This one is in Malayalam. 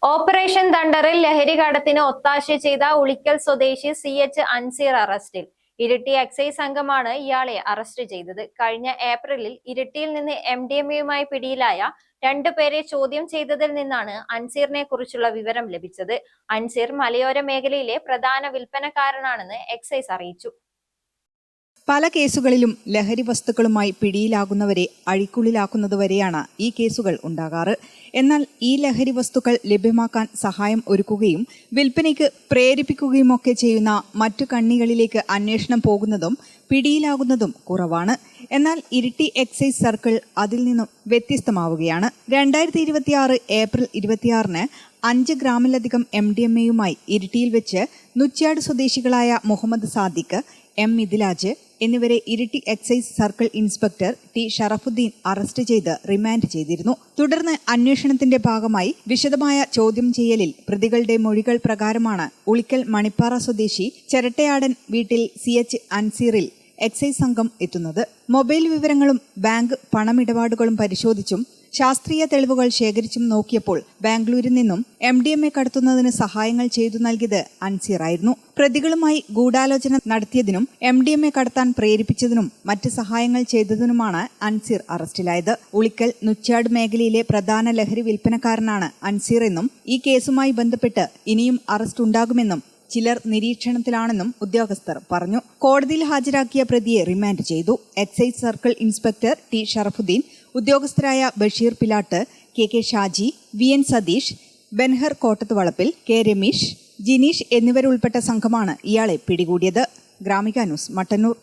ഓപ്പറേഷൻ തണ്ടറിൽ ലഹരി കടത്തിന് ഒത്താശ ചെയ്ത ഉളിക്കൽ സ്വദേശി CH അൻസീർ അറസ്റ്റിൽ. ഇരിട്ടി എക്സൈസ് സംഘമാണ് ഇയാളെ അറസ്റ്റ് ചെയ്തത്. കഴിഞ്ഞ ഏപ്രിലിൽ ഇരിട്ടിയിൽ നിന്ന് MDMAയുമായി പിടിയിലായ 2 പേരെ ചോദ്യം ചെയ്തതിൽ നിന്നാണ് അൻസീറിനെ കുറിച്ചുള്ള വിവരം ലഭിച്ചത്. അൻസീർ മലയോര മേഖലയിലെ പ്രധാന വിൽപ്പനക്കാരനാണെന്ന് എക്സൈസ് അറിയിച്ചു. പല കേസുകളിലും ലഹരി വസ്തുക്കളുമായി പിടിയിലാകുന്നവരെ അഴിക്കുള്ളിലാക്കുന്നതുവരെയാണ് ഈ കേസുകൾ ഉണ്ടാകാറ്. എന്നാൽ ഈ ലഹരി വസ്തുക്കൾ ലഭ്യമാക്കാൻ സഹായം ഒരുക്കുകയും വിൽപ്പനയ്ക്ക് പ്രേരിപ്പിക്കുകയുമൊക്കെ ചെയ്യുന്ന മറ്റു കണ്ണികളിലേക്ക് അന്വേഷണം പോകുന്നതും പിടിയിലാകുന്നതും കുറവാണ്. എന്നാൽ ഇരിട്ടി എക്സൈസ് സർക്കിൾ അതിൽ നിന്നും വ്യത്യസ്തമാവുകയാണ്. 2026 ഏപ്രിൽ 26-ന് 5 ഗ്രാമിലധികം MDMAയുമായി ഇരിട്ടിയിൽ വെച്ച് നുച്ച്യാട് സ്വദേശികളായ മുഹമ്മദ് സാദിഖ്, M മിഥിലാജ് എന്നിവരെ Iritty excise circle inspector T Sharafuddin arrest ചെയ്ത് റിമാൻഡ് ചെയ്തിരുന്നു. തുടർന്ന് അന്വേഷണത്തിന്റെ ഭാഗമായി വിശദമായ ചോദ്യം ചെയ്യലിൽ പ്രതികളുടെ മൊഴികൾ പ്രകാരമാണ് ഉളിക്കൽ മണിപ്പാറ സ്വദേശി ചെരട്ടയാടൻ വീട്ടിൽ CH അൻസീറിൽ എക്സൈസ് സംഘം എത്തുന്നത്. മൊബൈൽ വിവരങ്ങളും ബാങ്ക് പണമിടപാടുകളും പരിശോധിച്ചും ശാസ്ത്രീയ തെളിവുകൾ ശേഖരിച്ചും നോക്കിയപ്പോൾ ബാംഗ്ലൂരിൽ നിന്നും MDMA കടത്തുന്നതിന് സഹായങ്ങൾ ചെയ്തു നൽകിയത് അൻസീറായിരുന്നു. പ്രതികളുമായി ഗൂഢാലോചന നടത്തിയതിനും MDMA കടത്താൻ പ്രേരിപ്പിച്ചതിനും മറ്റ് സഹായങ്ങൾ ചെയ്തതിനുമാണ് അൻസീർ അറസ്റ്റിലായത്. ഉളിക്കൽ നുച്ച്യാട് മേഖലയിലെ പ്രധാന ലഹരി വിൽപ്പനക്കാരനാണ് അൻസീർ എന്നും ഈ കേസുമായി ബന്ധപ്പെട്ട് ഇനിയും അറസ്റ്റ് ഉണ്ടാകുമെന്നും ചിലർ നിരീക്ഷണത്തിലാണെന്നും ഉദ്യോഗസ്ഥർ പറഞ്ഞു. കോടതിയിൽ ഹാജരാക്കിയ പ്രതിയെ റിമാൻഡ് ചെയ്തു. Excise circle inspector T Sharafuddeen, ഉദ്യോഗസ്ഥരായ Basheer Pilatt, KK Shaji, VN Satheesh, Benhur Kottath Valappil, K Rameesh, Jineesh എന്നിവരുൾപ്പെട്ട സംഘമാണ് ഇയാളെ പിടികൂടിയത്. ഗ്രാമിക ന്യൂസ്, മട്ടന്നൂർ.